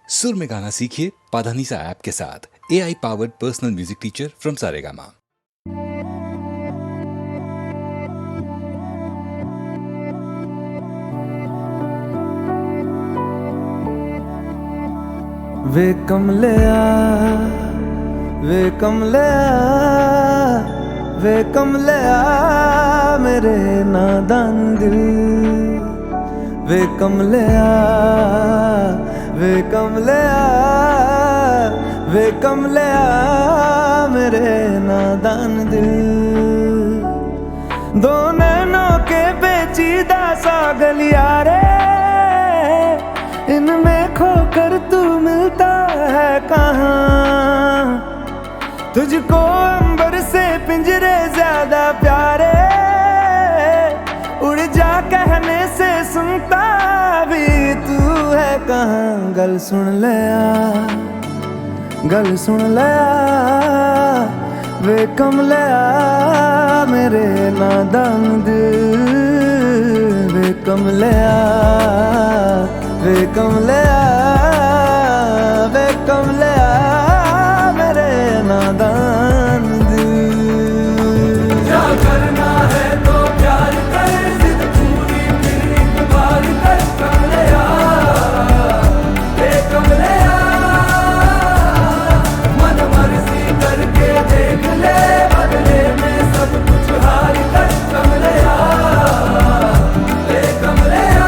सुर में गाना सीखिए पाधानीसा ऐप के साथ। AI powered personal music teacher from Saregama. वे कमलिया वे कमलिया वे कमलिया मेरे नादान दिल। वे कमलिया वे कमलिया वे कमलिया मेरे नादान दिल। दो नैनों के पेचीदा सा गलिया रे, इनमें खोकर तू मिलता है कहाँ। तुझको अंबर से पिंजरे ज्यादा प्यारे, उड़ जा कहने से सुनता भी तू है कहाँ। गल सुन लिया गल सुन लिया वे कमलिया मेरे नादान दिल। वे कमलिया वे कमलिया वे कमलिया मेरे नादान दिल। क्या करना है तो प्यार कर, जिद पूरी फिर एक बार कर कमलिया। वे कमलिया मन मर्जी करके देख ले, बदले में सब कुछ हार कर कमलिया। वे कमलिया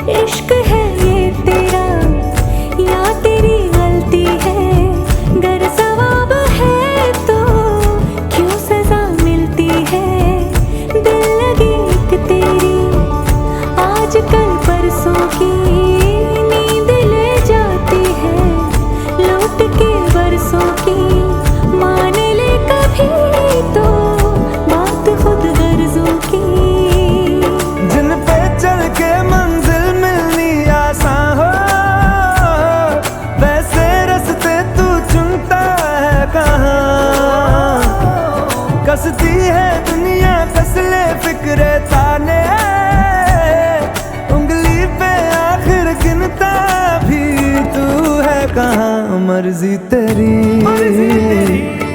इश्क है ये तेरा या तेरी गलती है। गर सवाब है तो क्यों सजा मिलती है। दिल लगी एक तेरी आज कल परसों की, नींद ले जाती है लौट के बरसों की। मान ले कभी तो बात खुद गर्जों की, जिन पे चल के मंजिल मिलनी आसान हो, वैसे रास्ते तू चुनता है कहाँ। कसती है दुनिया कसले फिक्रे ताने, उंगली पे आखिर गिनता भी तू है कहाँ। मर्जी तेरी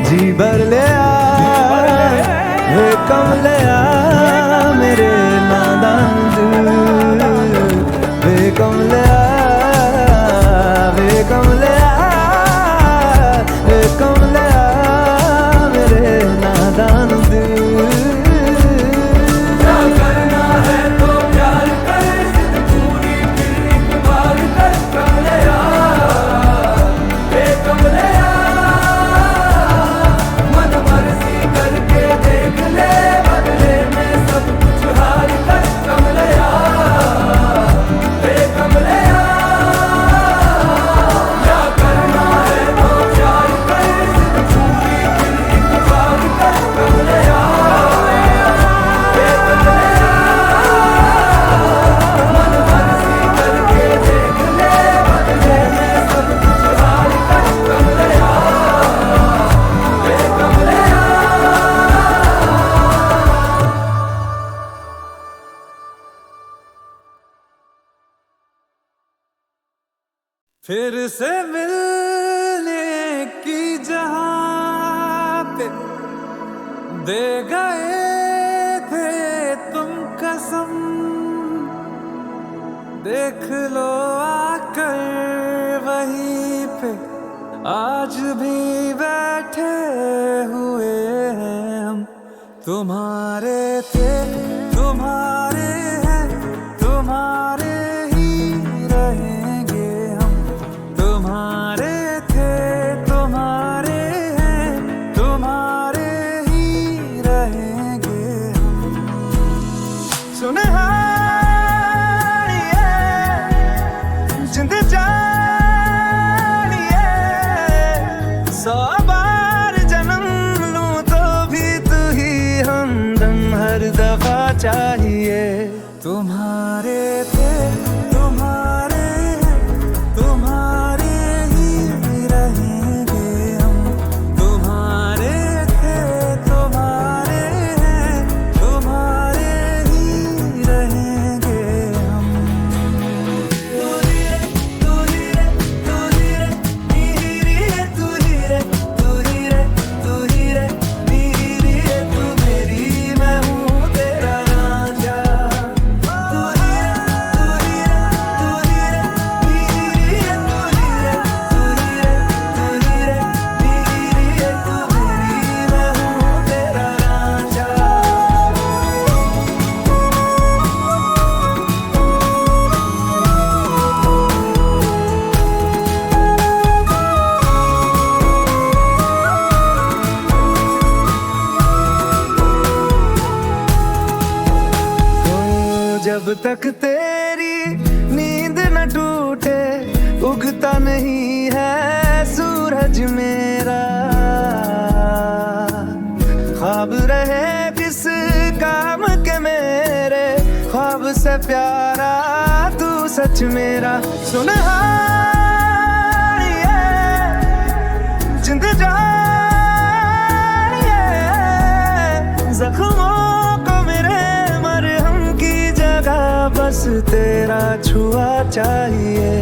जी भर ले आ वे कमलिया मेरे नादान दिल। वे कमलिया वे कमलिया वे कमलिया मेरे नादान दिल। क्या करना है तो प्यार कर, जिद पूरी फिर एक बार कर कमलिया। वे कमलिया मन मर्जी करके देख ले, बदले में सब कुछ हार कर कमलिया। वे कमलिया क्या करना है तो प्यार कर, जिद पूरी फिर एक बार कर कमलिया। वे कमलिया मन मर्जी करके देख ले, बदले में सब कुछ हार कर कमलिया। वे कमलिया फिर से मिलने की जहां पे दे गए थे तुम कसम। देख लो आकर वहीं पे आज भी बैठे हुए हैं हम। तुम्हारे थे तुम्हारे हैं, तुम्हारे ही रहेंगे हम। तुम्हारे थे तुम्हारे हैं, तुम्हारे ही रहेंगे हम। सुने जिंद जानिए चाहिए। तुम्हारे थे तुम्हारे हैं, तुम्हारे ही रहेंगे हम। तुम्हारे थे तुम्हारे हैं, तुम्हारे ही रहेंगे हम। तू ही रे तू ही रे तू ही रे मेरी है, तू ही रे तू ही रे तू ही रे मेरी है, तू मेरी मैं हूँ तेरा राजा। तू ही रे तू ही रे तू ही रे मेरी है, तू ही रे तू ही रे तू ही रे मेरी है, तू मेरी मैं हूँ तेरा राजा। जब तक तेरी नींद न टूटे, उगता नहीं है सूरज मेरा। ख्वाब रहे किस काम के मेरे, ख्वाब से प्यारा तू सच मेरा। सुनहार ये जिंद जान ये, जख्मों को मेरे मरहम की जगह बस तेरा छुआ चाहिए।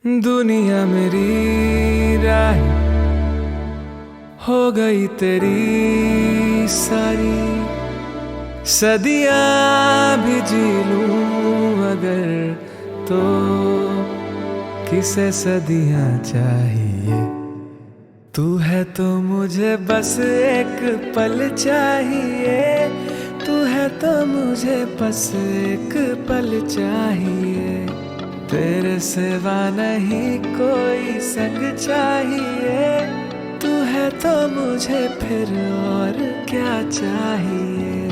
दुनिया मेरी राह हो गई तेरी सारी, सदियां भी जी लूं अगर तो किसे सदियां चाहिए। तू है तो मुझे बस एक पल चाहिए, तू है तो मुझे बस एक पल चाहिए। तेरे सिवा नहीं कोई संग चाहिए, तू है तो मुझे फिर और क्या चाहिए।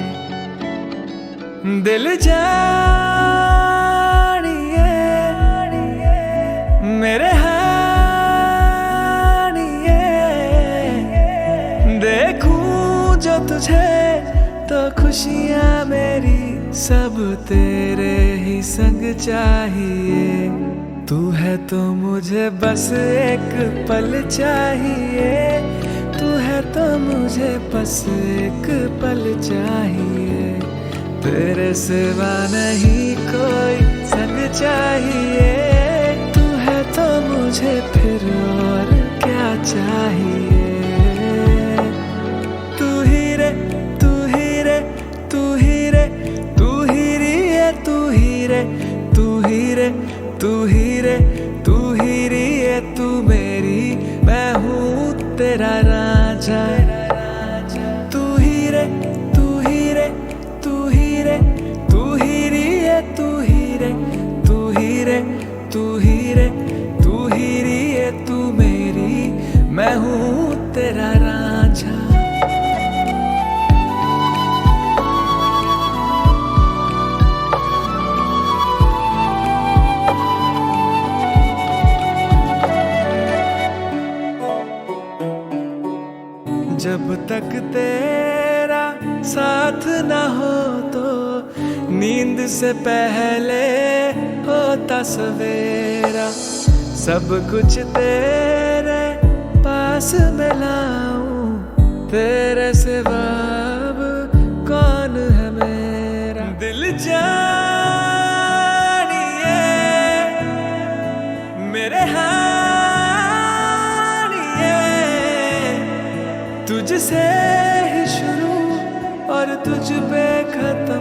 दिल जानिए मेरे हानिए, देखूं जो तुझे तो खुशियाँ मेरी सब तेरे ही संग चाहिए। तू है तो मुझे बस एक पल चाहिए, तू है तो मुझे बस एक पल चाहिए। तेरे सिवा नहीं कोई संग चाहिए, तू है तो मुझे फिर और क्या चाहिए। तू ही रे तू ही रे तू ही रे तू ही रे तू ही रे तू ही रे तू ही रे तू ही रे तू मेरी मैं हूँ तेरा राजा। तू ही रे तू ही रे तू ही रे तू ही रे तू ही रे तू ही रे तू ही रे तू ही रे तू मेरी मैं हूँ तेरा राजा। जब तक तेरा साथ ना हो तो नींद से पहले होता सवेरा। सब कुछ तेरे पास में लाऊं, तेरे सिवा अब कौन है मेरा। दिल जानिए तुझसे ही शुरू और तुझ पे खत्म,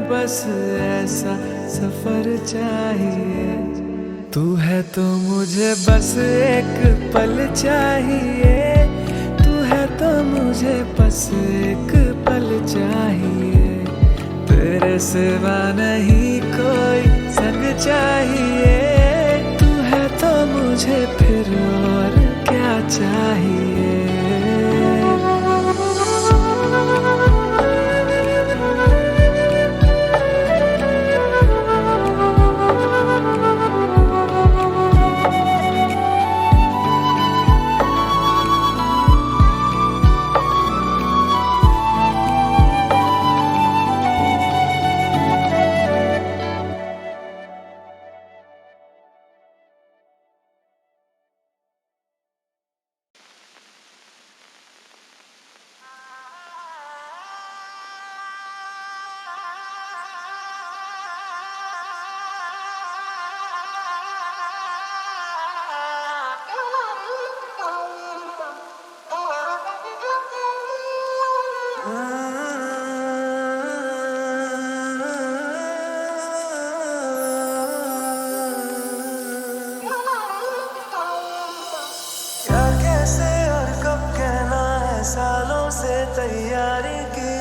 बस ऐसा सफर चाहिए। तू है तो मुझे बस एक पल चाहिए, तू है तो मुझे बस एक पल चाहिए। तेरे सिवा नहीं कोई संग चाहिए, तू है तो मुझे फिर और क्या चाहिए। सालों से तैयारी की,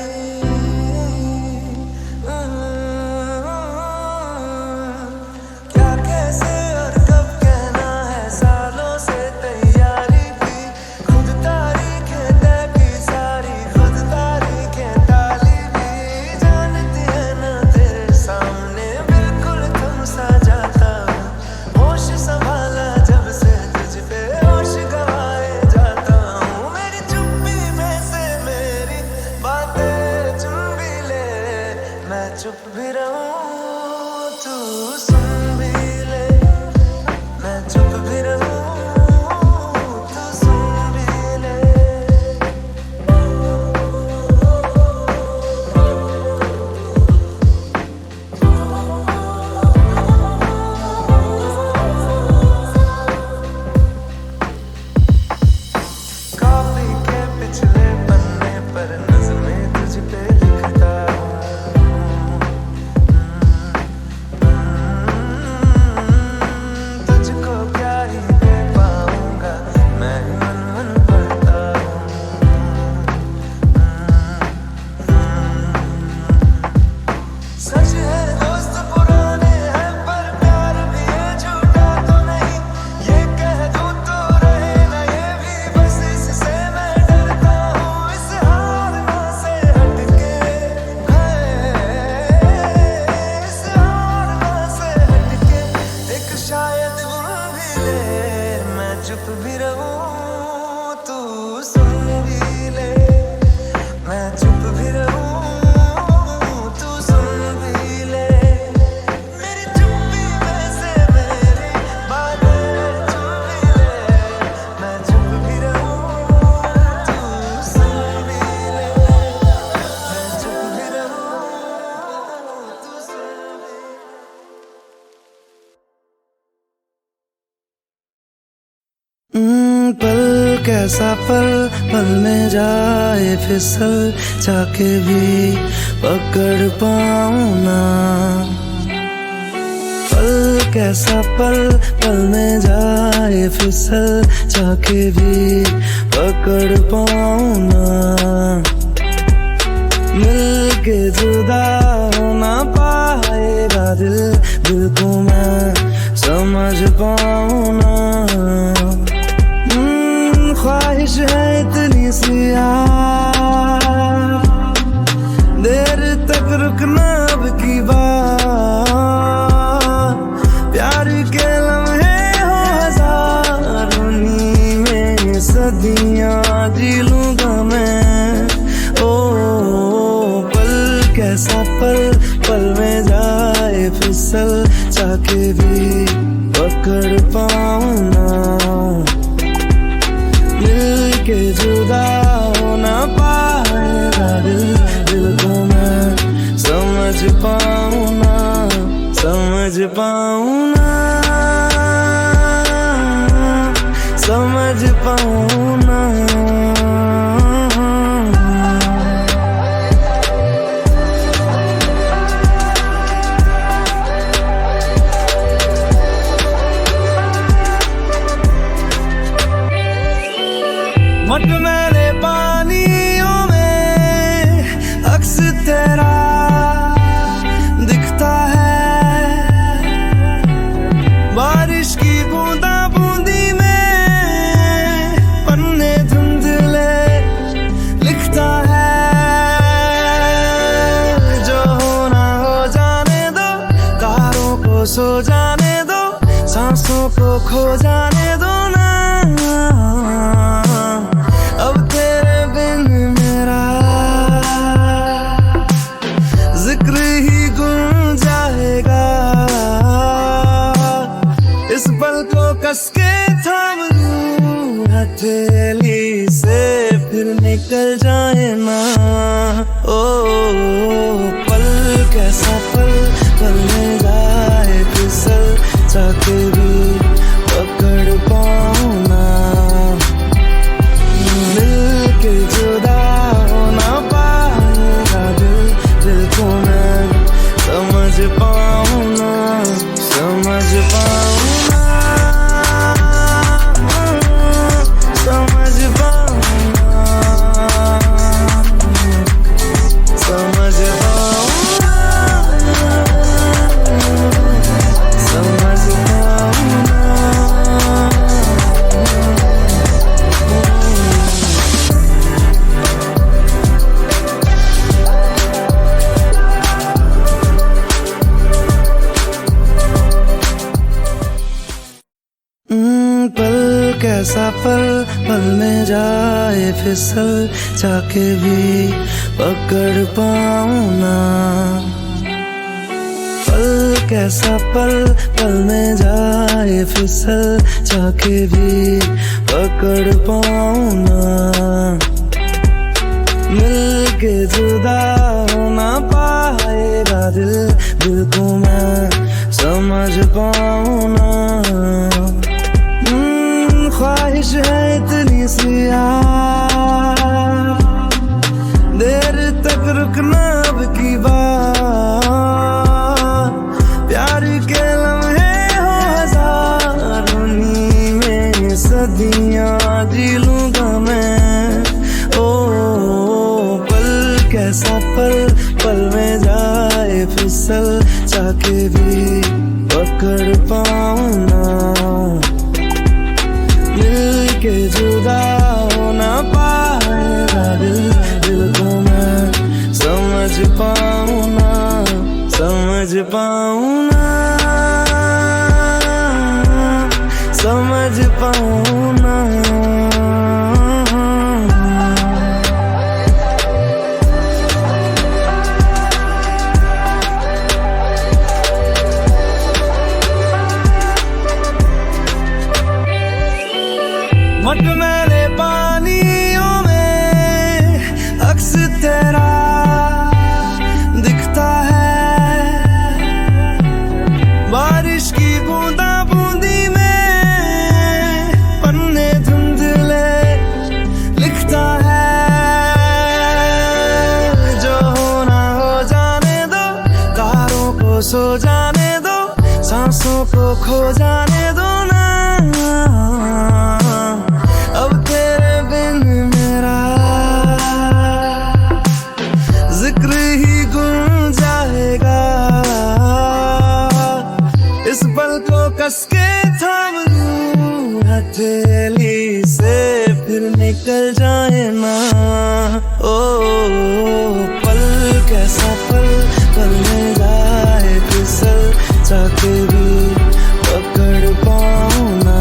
क्या कैसे और कब कहना है, सालों से तैयारी की। खुद तारीखें तय की सारी, खुद तारीखें ताली भी। जानती है ना तेरे सामने बिल्कुल तुम सा जाता हूँ। होश संभाला जब से तुझ पे होश गवाए जाता हूँ। मेरी चुप्पी में से मेरी बातें चुन भी ले, मैं चुप भी रहूं तू सुन भी ले। मैं चुप भी रहूं तू सुन भी ले। कॉपी के पिछले पन्ने पर नज़्में तुझ पे लिखता हूँ। तुझको क्या ही दे पाऊंगा, मैं मन मन पढ़ता हूँ। सच है दोस्त पुराने हैं पर प्यार भी है झूठा तो नहीं। ये कह दूं तो रहे ना ये भी, बस इससे मैं डरता हूँ। इस हारना से हटके इस हारना से हटके एक शायद भूल भी ले। मैं चुप भी रहूं तू सुन भी ले। मैं चुप भी रहूं तू सुन भी ले। मेरी चुप्पी में से मेरी बातें चुन भी ले। मैं चुप भी रहूं तू सुन भी ले। मैं चुप भी रहूं तू सुन भी ले। पल कैसा पल, पल में जाए फिसल, जाके भी पकड़ पाऊं ना। पल कैसा पल, पल में जाए फिसल, जाके भी पकड़ पाऊं ना। मिल के जुदा हो ना पाएगा दिल, दिल को मैं समझ पाऊं ना। ख्वाहिश है इतनी सी देर तक रुकना अब की बात। प्यार के लम्हे हो हजार, उन्हीं में सदियां जी लूंगा मैं। ओ पल कैसा पल, पल में जाए फिसल, जाके भी पकड़ पाऊं ना। मिल के जुदा हो ना पाएगा दिल, दिल को मैं समझ पाऊं ना, समझ पाऊं ना, समझ पाऊं ना। सो जाने दो, सांसों को खो जाने दो ना, अब तेरे बिन मेरा जिक्र ही गुम जाएगा। इस पल को कस के थाम लूं हथेली से, फिर निकल जाए ना। ओ पल कैसा पल, पल में जाए फिसल, चाहते भी पकड़ पाऊं ना, मिल के जुदा हो ना पाएगा दिल, दिल को मैं समझ पाऊं ना, समझ पाऊं ना, समझ पाऊं ना, समझ पाऊं ना, समझ पाऊं ना। पल कैसा पल, पल में जाए फिसल, जाके भी पकड़ पाऊं ना। पल कैसा पल, पल में जाए फिसल, जाके भी पकड़ पाऊं ना, मिल के जुदा हो ना पाएगा दिल, दिल को मैं समझ पाऊं ना। ख्वाहिश है इतनी सी यार, देर तक रुकना अब की बात, प्यार के लम्हे हो हजारों, में सदियां जी लूंगा मैं। ओ पल कैसा पल, पल में जाए फिसल, चाके भी पकड़ पाऊं ना, मिल के जुदा हो ना पाएगा दिल, दिल को मैं समझ पाऊं ना, समझ पाऊं ना, समझ पाऊं ना। मटमैले पानियों में अक्स तेरा दिखता है, बारिश की बूंदा बूंदी में पन्ने धुंधले लिखता है। जो होना हो जाने दो, तारों को सो जाने दो, सांसों को खो जाने दो ना, अब तेरे बिन मेरा जिक्र ही गुम जाएगा। इस पल को कस के थाम लूं हथेली से, फिर निकल जाए ना। ओ पल कैसा पल, पल में जाए फिसल, चाहते भी पकड़ पाऊं ना,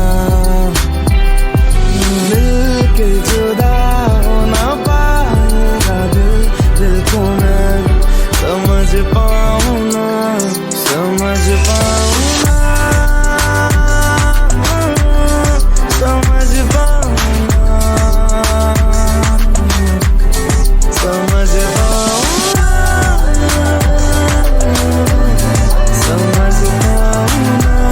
मिल के जुदा हो ना पाएगा दिल, दिल को मैं समझ पाऊं ना, समझ पाऊं ना, समझ पाऊं ना, समझ पाऊं ना, समझ पाऊं ना।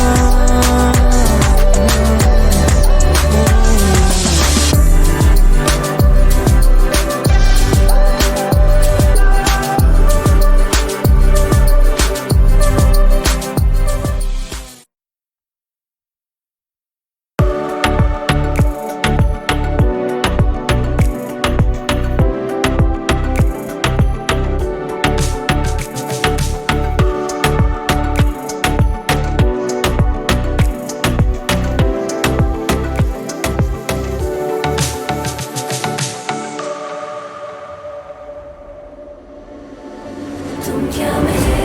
तुम क्या मिले,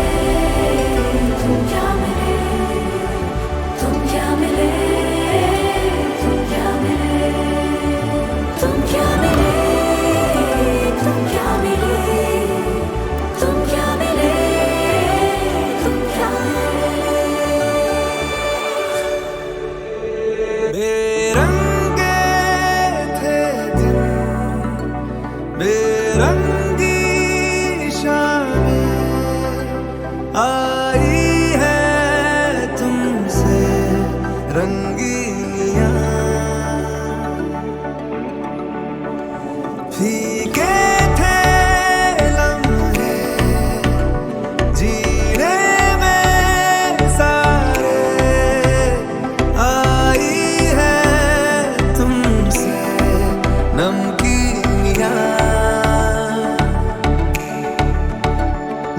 तुम क्या मिले। रंगी शामें आई है तुमसे रंगीनियां, फीके थे लम्हे जीने में सारे, आई है तुमसे नमकीनियां।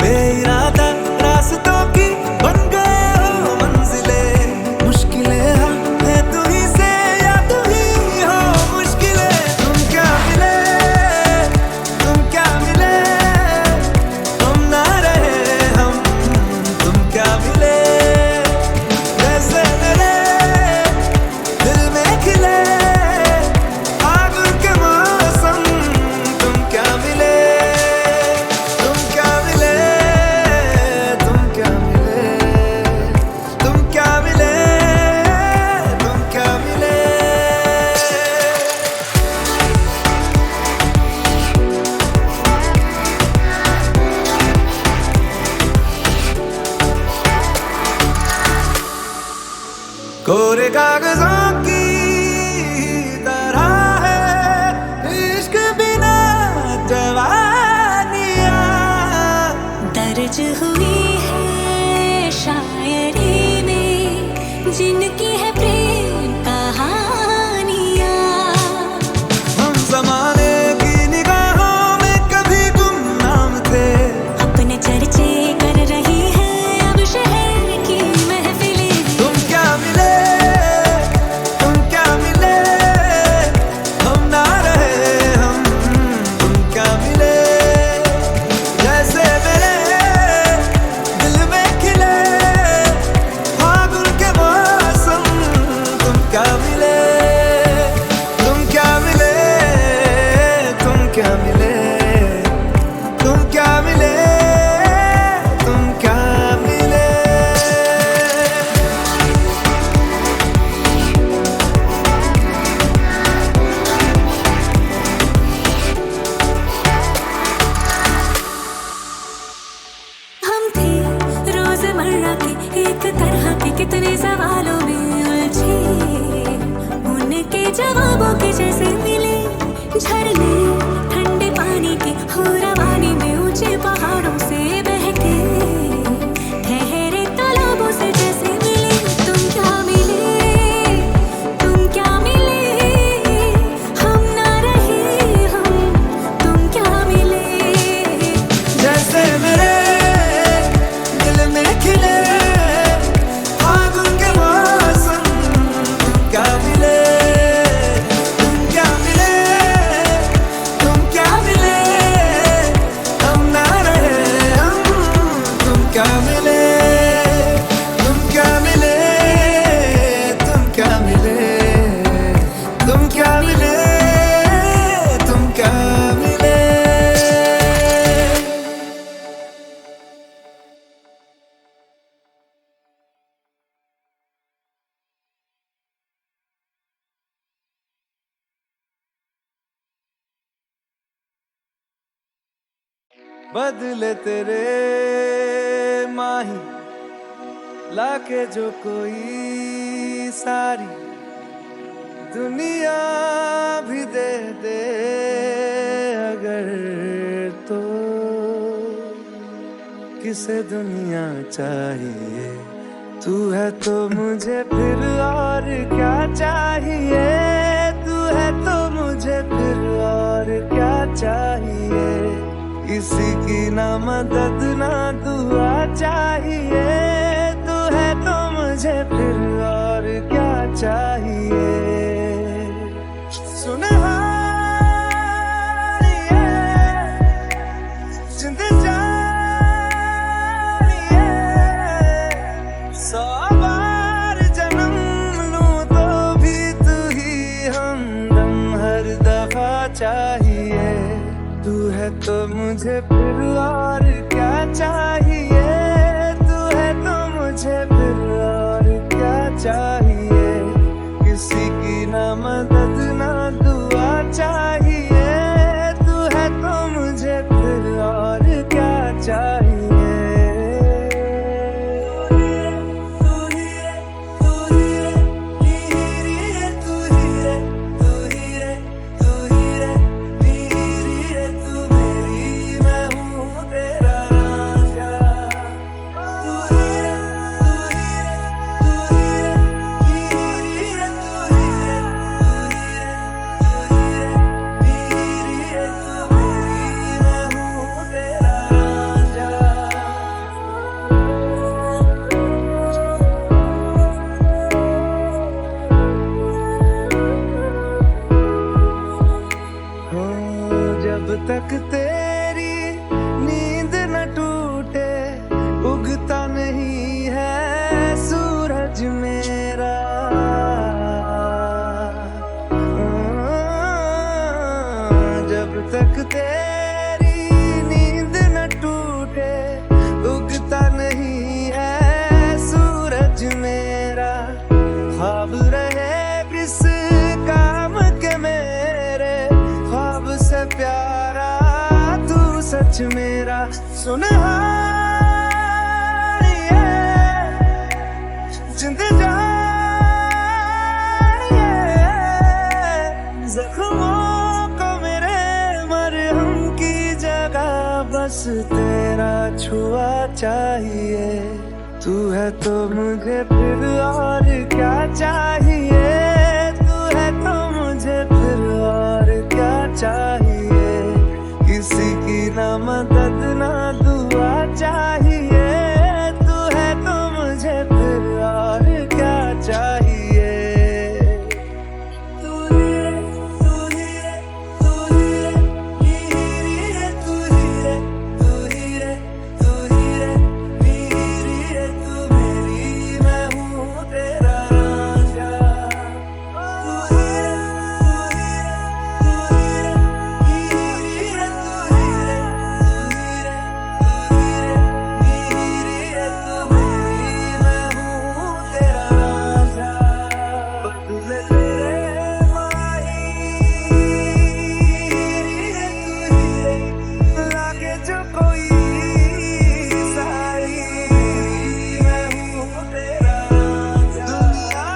बेइरादा रास्तों की बन गए हो मंजिलें, मुश्किलें है तू ही से या तू ही हो मुश्किलें। तुम क्या मिले हम ना रहे हम, तुम क्या मिले जैसे मेरे दिल में खिले फागुन के मौसम। तुम क्या मिले तुम क्या मिले तुम क्या मिले तुम क्या मिले तुम क्या मिले। कोरे कागजों की तरह है इश्क बिना जवानियां, दर्ज हुई है शायरी में जिनकी है प्रेम कहानियाँ। हम ज़माने की निगाहों में कभी गुमनाम थे, अपने चर्चे कर रही है अब शहर की महफिलें। तुम क्या मिले हम ना रहे हम, तुम क्या मिले जैसे मेरे दिल में खिले फागुन के मौसम। तुम क्या मिले तुम क्या मिले तुम क्या मिले तुम क्या मिले तुम क्या मिले। हम थे रोजमर्रा के एक तरह के कितने सवालों में उलझे, उनके जवाबों के जैसे मिले झरने ठंडे पानी के हो रवानी में ऊंचे पहाड़ों से बहके ठहरे तालाबों से जैसे मिले। तुम क्या मिले हम ना रहे हम, तुम क्या मिले जैसे मेरे दिल में खिले फागुन के मौसम। तुम क्या मिले तुम क्या मिले तुम क्या मिले हम ना रहे हम, तुम क्या मिले तुम क्या मिले तुम क्या मिले तुम क्या मिले तुम क्या मिले। बदले तेरे माही लाके जो कोई सारी दुनिया भी दे दे अगर, तो किसे दुनिया चाहिए। तू है तो मुझे फिर और क्या चाहिए, तू है तो मुझे फिर और क्या चाहिए। किसी की ना मदद ना दुआ चाहिए, तू है तो मुझे फिर और क्या चाहिए। सुनहारिए जिंद जानिए, 100 बार जन्म लूं तो भी तू ही हमदम हर दफा चाहिए। तू है तो मुझे फिर और क्या चाहिए, तू है तो मुझे फिर और क्या चाहिए। किसी की ना मदद ना दुआ चाहिए, तू है तो मुझे तेरी नींद न टूटे, उगता नहीं है सूरज मेरा। जब तक तेरी नींद न टूटे, उगता नहीं है सूरज मेरा। ख्वाब रहे किस काम के मेरे, ख्वाब से प्यारा तू सच मेरा। सुनहार ये जिंद जान ये, जख्मों को मेरे मरहम की जगह बस तेरा छुआ चाहिए। तू है तो मुझे फिर और क्या चाहिए, तू है तो मुझे फिर और क्या चाहिए। किसी की ना मदद ना दुआ चाहिए, तू है तो मुझे फिर और क्या चाहिए। तू ही रे, तू ही रे, तू ही रे, हीरी रे, तू ही रे, तू ही रे, तू ही रे, हीरी रे, तू मेरी, मैं हूँ तेरा रांझा। तू ही रे, तू ही रे, तू ही रे, हीरी रे, तू ही रे, तू ही रे, तू ही रे, हीरी रे, तू मेरी, मैं हूँ तेरा रांझा। बदले तेरे माही रे, तू ही रे, लागे जो कोई साई, मैं हूँ तेरा रांझा। दुनिया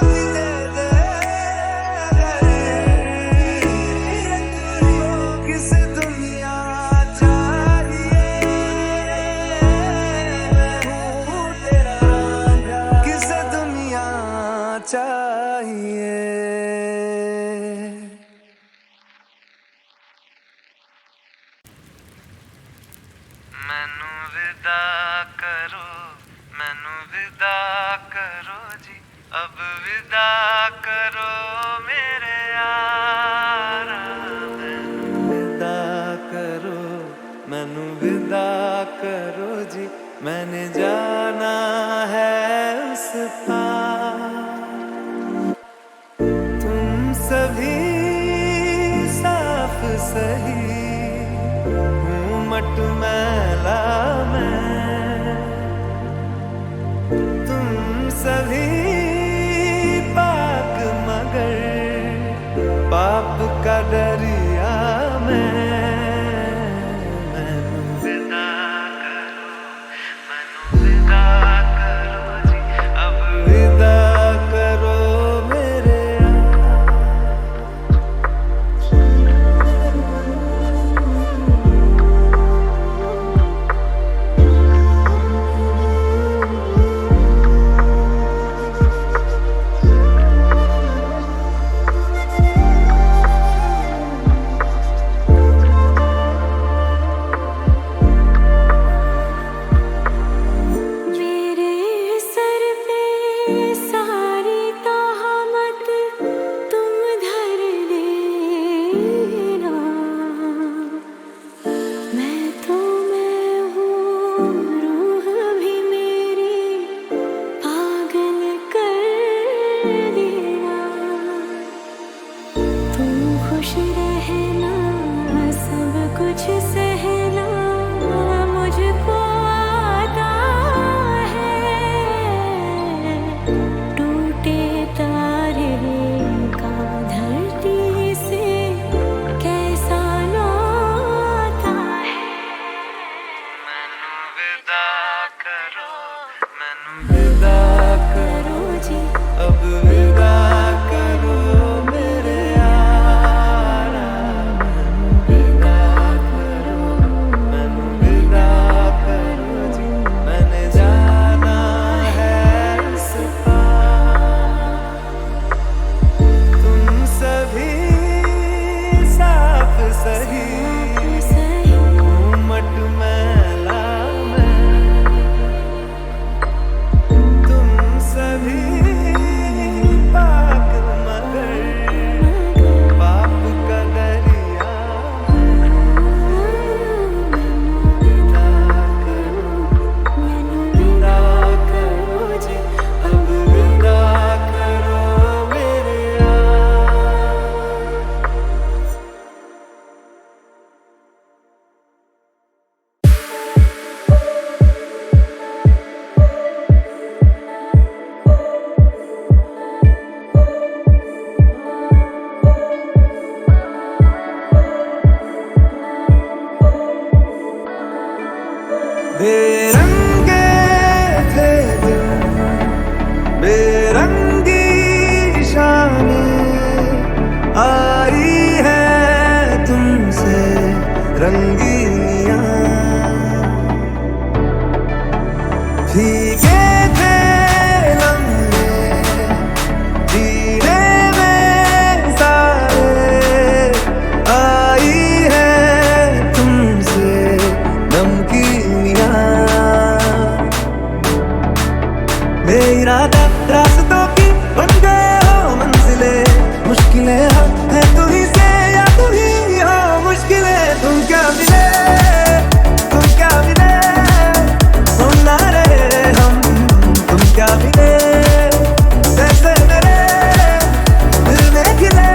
भी दे दे किस दुनिया चाहिए, मैं हूँ तेरा रांझा। किस दुनिया चाहिए। मैनू विदा करो, मैनू विदा करो जी, अब विदा करो मेरे यारा। मैनू विदा करो, मैनू विदा करो जी, मैंने जाना है उस पार। तुम सभी साफ सही हूँ मटमैला मैं, तुम सभी पाक मगर पाप का दरिया मैं। मैनू विदा करो, मैनू विदा करो जी, अब विदा करो मेरे मेरे सर पे सारी तहमत तुम धर लेना। मैं तो मैं हूँ, रूह भी मेरी पागल कर देना। तुम खुश रहना, सब कुछ सहना मुझको आता है। टूटे तारे का धरती से कैसा नाता है। मैनू विदा करो, मैनू विदा करो जी, अब विदा करो मेरे यारा। मैनू विदा करो, बेरंगे थे दिन, बेरंगी शामें आई है तुमसे रंगीनियां, भीगे थे लम्हे जीने में सारे, आई है तुमसे नमकीनियां, बेइरादा रास्तों की बन गए हो मंजिलें, मुश्किलें है तू ही से या तू ही हो मुश्किलें, तुम क्या मिले, तुम क्या मिले, हम ना रहे हम, तुम क्या मिले, जैसे मेरे दिल में खिले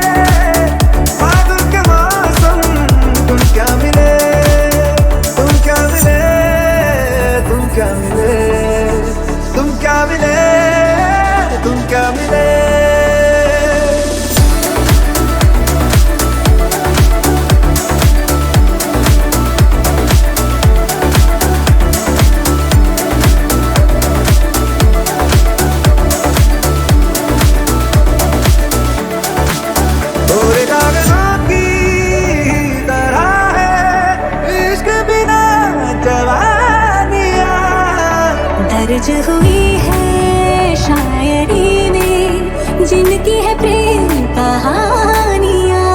बादल के मौसम, तुम क्या मिले, तुम क्या मिले, तुम क्या मिले, तुम क्या मिले, तुम क्या मिले। तोरे कागजों की तरह है इश्क बिना जवानियां, दर्ज हुई है शायरी में जिनकी है प्रेम कहानियाँ,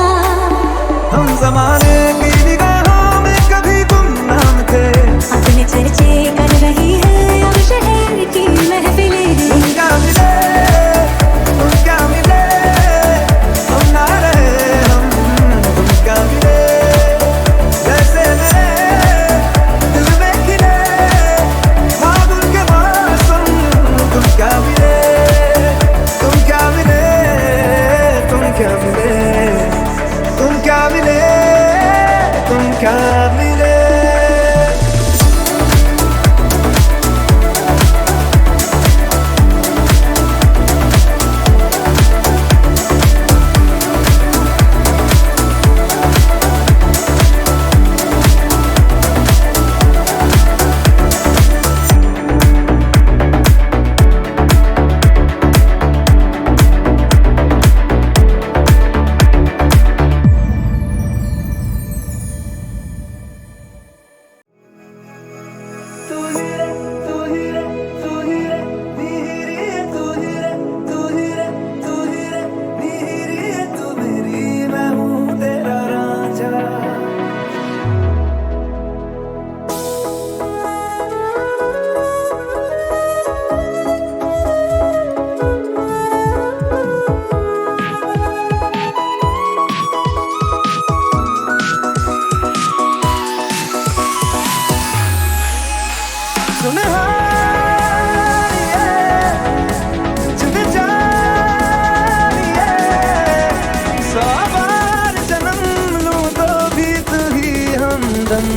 हम जमाने की निगाहों में कभी गुमनाम थे, अपने चर्चे कर रही है अब शहर की महफिलें, तुम क्या मिले, तुम क्या मिले, हम ना रहे हम, तुम क्या मिले, जैसे मेरे दिल में खिले बादल के मौसम, तुम क्या मिले, तुम क्या मिले, तुम क्या मिले, तुम क्या मिले, तुम क्या मिले।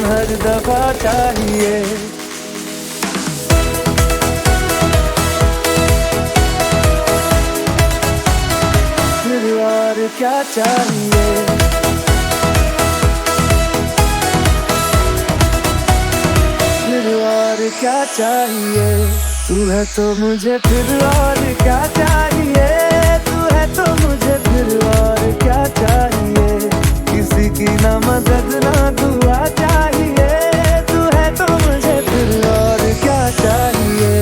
हर दफा चाहिए, फिर और क्या चाहिए, फिर और क्या चाहिए, तू है तो मुझे फिर और क्या चाहिए, तू है तो मुझे फिर और क्या चाहिए, किसी की ना मदद ना दुआ चाहिए, तू है तो मुझे फिर और क्या चाहिए।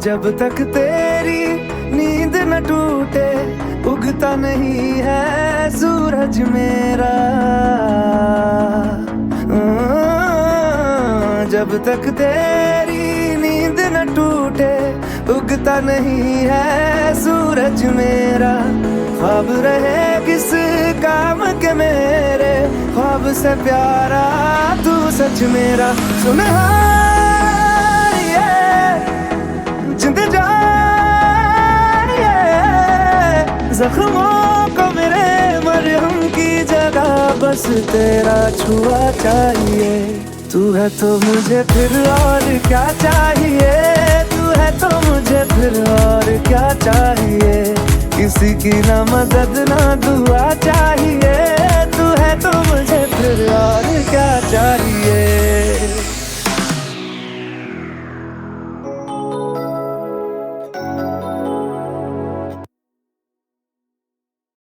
जब तक तेरी नींद न टूटे उगता नहीं है सूरज मेरा, जब तक तेरी नींद न टूटे उगता नहीं है सूरज मेरा, ख्वाब रहे किस काम के मेरे, ख्वाब से प्यारा तू सच मेरा। सुनहार ये जिंद जान ये, जख्मों को मेरे मरहम की जगह बस तेरा छुआ चाहिए। तू है तो मुझे फिर और क्या चाहिए, तू है तो मुझे फिर और क्या चाहिए, किसी की ना मदद ना दुआ चाहिए।